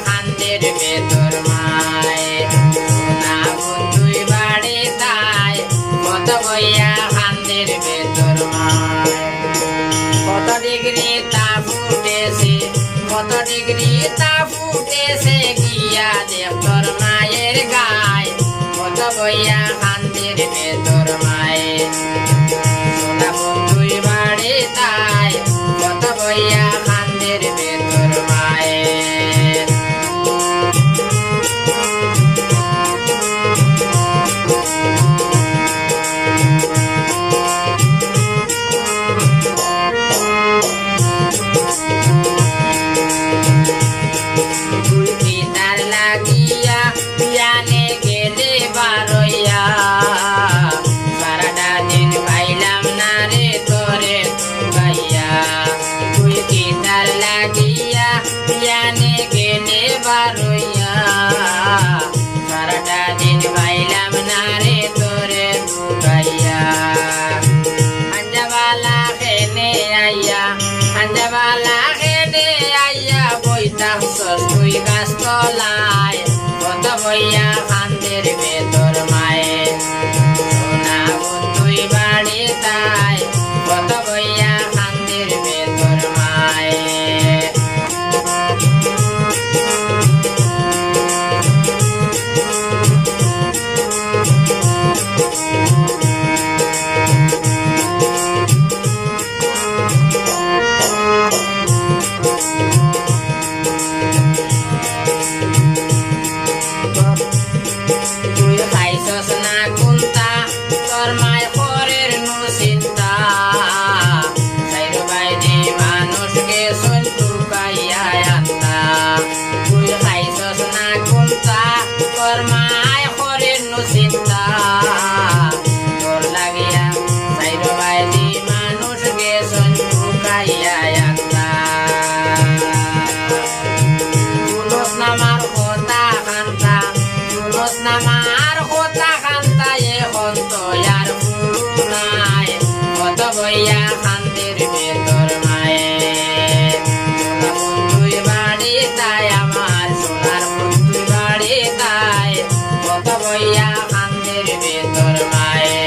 খান্দের ভেতর মায় সোনা বন্ধুই বাড়ি তাই কত বইয়া খান্দের ভেতর মায় কত ডিগ্রি তাপ উঠেছে কত ডিগ্রি তাপ উঠেছে গিয়া দেখ তোর মায়ের গায় কত বইয়া খান্দের ভেতর মায় সোনা বন্ধুই বাড়ি তাই কত বইয়া খান্দের ভেতর মায় সারাটা দিন পাইলাম না রে তোরে দুবাইয়া হাঞ্জাবালা খেনে আইয়া বইতা তুই গাছ তলায় কত বইয়া খান্দের ভেতর মায়ে সোনা বন্ধুই বাড়ি তাই কত বইয়া খান্দের ভেতর মায়ে তুই খাইছস না কোনটা তোর মায় পরের নু চিন্তা চাইর বাইরে মানুষকে সন্তু গাইয়া আনতা তুই খাইছস না কোনটা তোর মায় পরের নু চিন্তা তোর লাগিয়া চাইর বাইরে মানুষকে সন্তু গাইয়া আনতা শুনস না মার কথা কান্তা শুনস না মার কথা কান্তা এখন তো আর নাই কত বইয়া খান্দের ভেতর মায়ে সোনা বন্ধুই বাড়ি তাই আমার সোনার বন্ধুই বাড়ি তাই কত বইয়া খান্দের ভেতর মায়ে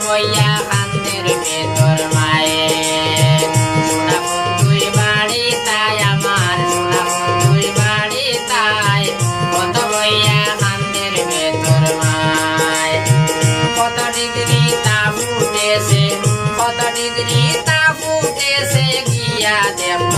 বইয়া খান্দের ভেতর মায়ে সোনা বন্ধুই বাড়ি তাই আমার সোনা বন্ধুই বাড়ি তাই কত বইয়া খান্দের ভেতর মায় কত ডিগ্রি তাপ উঠেছে গিয়া দেখ